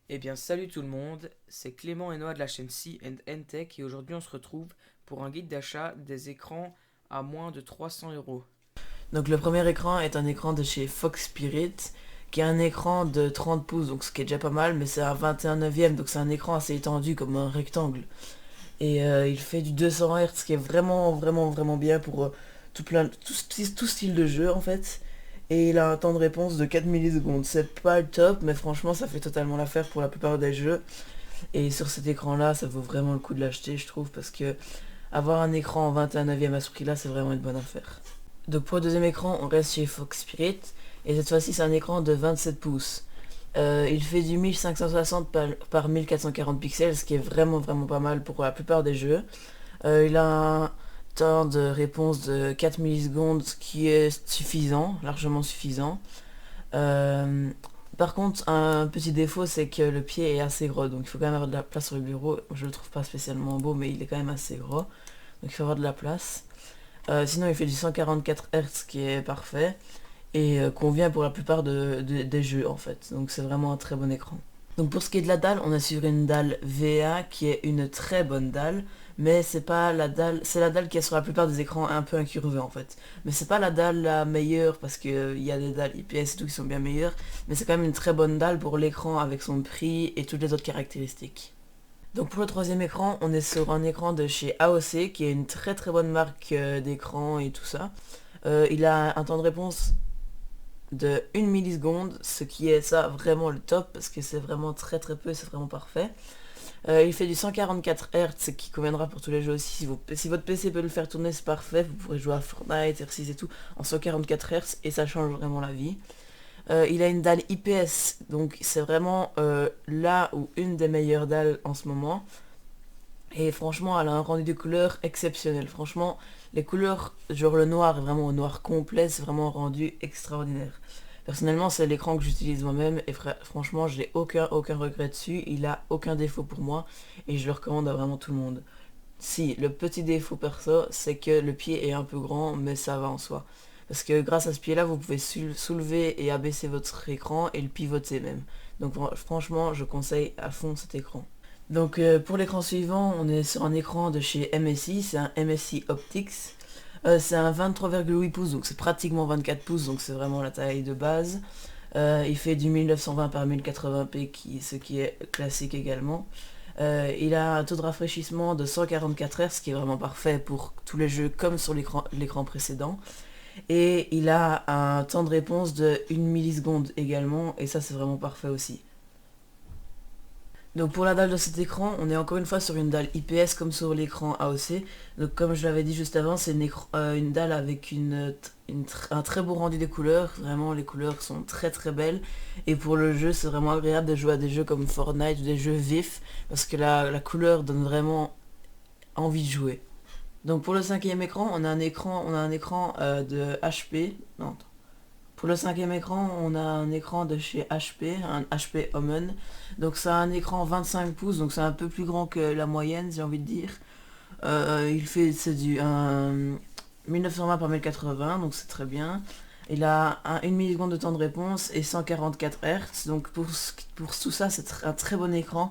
Eh bien, salut tout le monde, c'est Clément et Noah de la chaîne C&N Tech et aujourd'hui on se retrouve pour un guide d'achat des écrans à moins de 300 euros. Donc le premier écran est un écran de chez Fox Spirit, qui est un écran de 30 pouces, donc ce qui est déjà pas mal, mais c'est un 21 neuvième, donc c'est un écran assez étendu comme un rectangle. Et il fait du 200 Hz, ce qui est vraiment bien pour tout style de jeu en fait. Et il a un temps de réponse de 4 millisecondes. C'est pas le top, mais franchement ça fait totalement l'affaire pour la plupart des jeux. Et sur cet écran là, ça vaut vraiment le coup de l'acheter je trouve, parce que avoir un écran en 21 neuvième à ce prix là, c'est vraiment une bonne affaire. Donc pour le deuxième écran, on reste chez Fox Spirit. Et cette fois-ci, c'est un écran de 27 pouces. Il fait du 1560 par 1440 pixels, ce qui est vraiment pas mal pour la plupart des jeux. Il a un temps de réponse de 4 millisecondes, ce qui est suffisant, largement suffisant. Euh, Par contre, un petit défaut, c'est que le pied est assez gros, donc il faut quand même avoir de la place sur le bureau. Je le trouve pas spécialement beau, mais il est quand même assez gros, donc il faut avoir de la place. Sinon, il fait du 144 Hz, qui est parfait et convient pour la plupart des jeux en fait. Donc c'est vraiment un très bon écran. Donc pour ce qui est de la dalle, on est sur une dalle VA qui est une très bonne dalle, mais c'est pas la dalle, c'est la dalle qui est sur la plupart des écrans un peu incurvée en fait. Mais c'est pas la dalle la meilleure parce que il y a des dalles IPS et tout qui sont bien meilleures, mais c'est quand même une très bonne dalle pour l'écran avec son prix et toutes les autres caractéristiques. Donc pour le troisième écran, on est sur un écran de chez AOC, qui est une très bonne marque d'écran et tout ça. Il a un temps de réponse de 1 milliseconde, ce qui est ça vraiment le top, parce que c'est vraiment très peu, c'est vraiment parfait. Il fait du 144 Hz, ce qui conviendra pour tous les jeux aussi. Si votre PC peut le faire tourner, c'est parfait. Vous pourrez jouer à Fortnite, R6 et tout en 144 Hz, et ça change vraiment la vie. Il a une dalle IPS, donc c'est vraiment là où une des meilleures dalles en ce moment. Et franchement, elle a un rendu de couleurs exceptionnel. Franchement, les couleurs, genre le noir, vraiment au noir complet, c'est vraiment un rendu extraordinaire. Personnellement, c'est l'écran que j'utilise moi-même et franchement, j'ai aucun regret dessus. Il a aucun défaut pour moi et je le recommande à vraiment tout le monde. Si, le petit défaut perso, c'est que le pied est un peu grand, mais ça va en soi. Parce que grâce à ce pied-là, vous pouvez soulever et abaisser votre écran et le pivoter même. Donc franchement, je conseille à fond cet écran. Donc pour l'écran suivant, on est sur un écran de chez MSI, c'est un MSI Optics. C'est un 23,8 pouces, donc c'est pratiquement 24 pouces, donc c'est vraiment la taille de base. Il fait du 1920 par 1080p, ce qui est classique également. Il a un taux de rafraîchissement de 144 Hz, ce qui est vraiment parfait pour tous les jeux comme sur l'écran précédent. Et il a un temps de réponse de 1 milliseconde également, et ça c'est vraiment parfait aussi. Donc pour la dalle de cet écran, on est encore une fois sur une dalle IPS comme sur l'écran AOC. Donc comme je l'avais dit juste avant, c'est une dalle avec un très beau rendu des couleurs. Vraiment, les couleurs sont très belles. Et pour le jeu, c'est vraiment agréable de jouer à des jeux comme Fortnite ou des jeux vifs, parce que la couleur donne vraiment envie de jouer. Donc pour le cinquième écran, on a un écran de HP. Non, pour le cinquième écran, on a un écran de chez HP, un HP Omen. Donc ça a un écran 25 pouces, donc c'est un peu plus grand que la moyenne, j'ai envie de dire. C'est du 1920 par 1080, donc c'est très bien. Il a 1 milliseconde de temps de réponse et 144 Hz. Donc pour tout ça, c'est un très bon écran.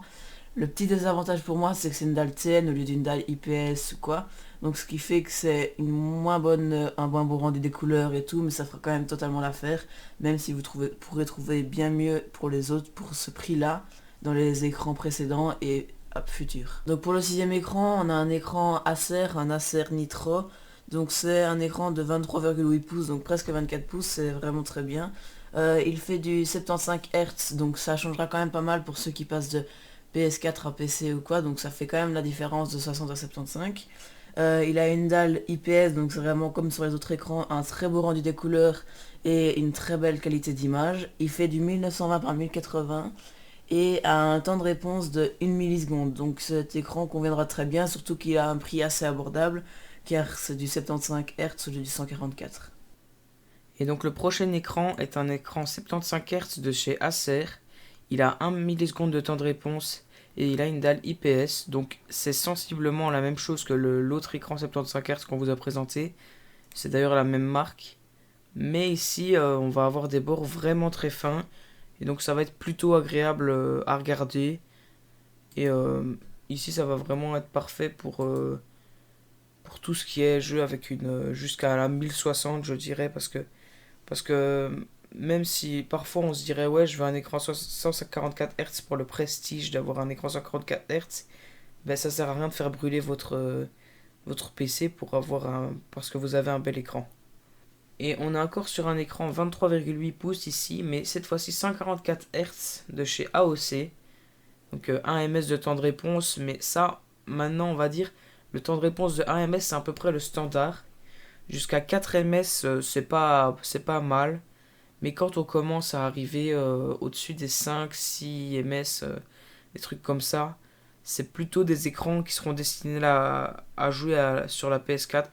Le petit désavantage pour moi, c'est que c'est une dalle TN au lieu d'une dalle IPS ou quoi. Donc ce qui fait que c'est un moins bon rendu des couleurs et tout, mais ça fera quand même totalement l'affaire. Même si pourrez trouver bien mieux pour les autres pour ce prix-là dans les écrans précédents et futurs. Donc pour le sixième écran, on a un écran Acer, un Acer Nitro. Donc c'est un écran de 23,8 pouces, donc presque 24 pouces, c'est vraiment très bien. Il fait du 75 Hz, donc ça changera quand même pas mal pour ceux qui passent de PS4 à PC ou quoi, donc ça fait quand même la différence de 60 à 75. Il a une dalle IPS, donc c'est vraiment comme sur les autres écrans, un très beau rendu des couleurs et une très belle qualité d'image. Il fait du 1920 par 1080 et a un temps de réponse de 1 milliseconde. Donc cet écran conviendra très bien, surtout qu'il a un prix assez abordable, car c'est du 75 Hz au lieu du 144. Et donc le prochain écran est un écran 75 Hz de chez Acer. Il a 1 milliseconde de temps de réponse et il a une dalle IPS, donc c'est sensiblement la même chose que l'autre écran 75 Hz qu'on vous a présenté. C'est d'ailleurs la même marque. Mais ici, on va avoir des bords vraiment très fins Et donc ça va être plutôt agréable à regarder. Et ici ça va vraiment être parfait pour tout ce qui est jeu avec une jusqu'à la 1060 je dirais parce que même si parfois on se dirait ouais je veux un écran 144 Hz pour le prestige d'avoir un écran 144 Hz, ben ça sert à rien de faire brûler votre PC pour avoir parce que vous avez un bel écran. Et on est encore sur un écran 23,8 pouces ici, mais cette fois-ci 144 Hz de chez AOC. Donc 1 ms de temps de réponse, mais ça, maintenant on va dire, le temps de réponse de 1 ms c'est à peu près le standard. Jusqu'à 4 ms c'est pas mal, mais quand on commence à arriver au-dessus des 5, 6 ms, des trucs comme ça, c'est plutôt des écrans qui seront destinés à jouer sur la PS4.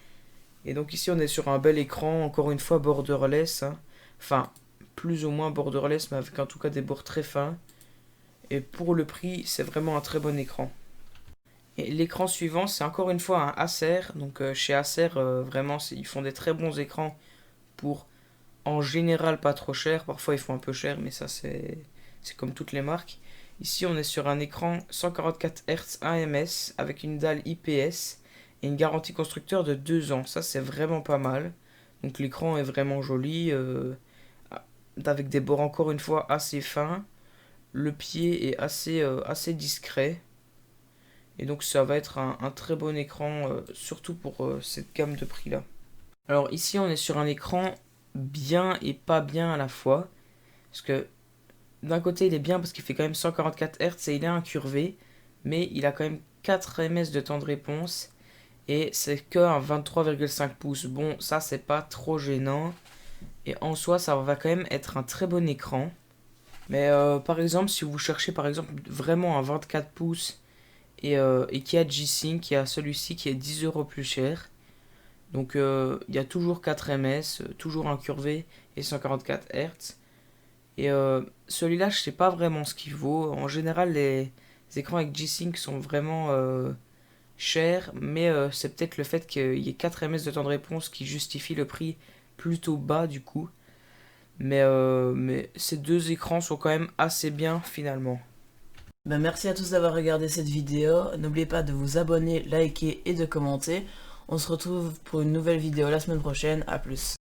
Et donc ici on est sur un bel écran, encore une fois borderless, hein. Enfin, plus ou moins borderless, mais avec en tout cas des bords très fins. Et pour le prix, c'est vraiment un très bon écran. Et l'écran suivant, c'est encore une fois un Acer. Donc chez Acer, vraiment, ils font des très bons écrans pour, en général, pas trop cher. Parfois, ils font un peu cher, mais ça, c'est comme toutes les marques. Ici, on est sur un écran 144 Hz 1 ms avec une dalle IPS et une garantie constructeur de 2 ans. Ça, c'est vraiment pas mal. Donc l'écran est vraiment joli, avec des bords encore une fois assez fins. Le pied est assez discret. Et donc ça va être un très bon écran, surtout pour cette gamme de prix là. Alors ici on est sur un écran bien et pas bien à la fois. Parce que d'un côté il est bien parce qu'il fait quand même 144 Hz et il est incurvé. Mais il a quand même 4 ms de temps de réponse. Et c'est que un 23,5 pouces. Bon, ça c'est pas trop gênant. Et en soi ça va quand même être un très bon écran. Mais par exemple si vous cherchez par exemple vraiment un 24 pouces et qui a G-Sync, il y a celui-ci qui est 10 euros plus cher. Donc il y a toujours 4 ms, toujours incurvé et 144 Hz. Et celui-là, je sais pas vraiment ce qu'il vaut. En général, les écrans avec G-Sync sont vraiment chers, mais c'est peut-être le fait qu'il y ait 4 ms de temps de réponse qui justifie le prix plutôt bas du coup. Mais ces deux écrans sont quand même assez bien finalement. Ben, merci à tous d'avoir regardé cette vidéo. N'oubliez pas de vous abonner, liker et de commenter. On se retrouve pour une nouvelle vidéo la semaine prochaine. À plus.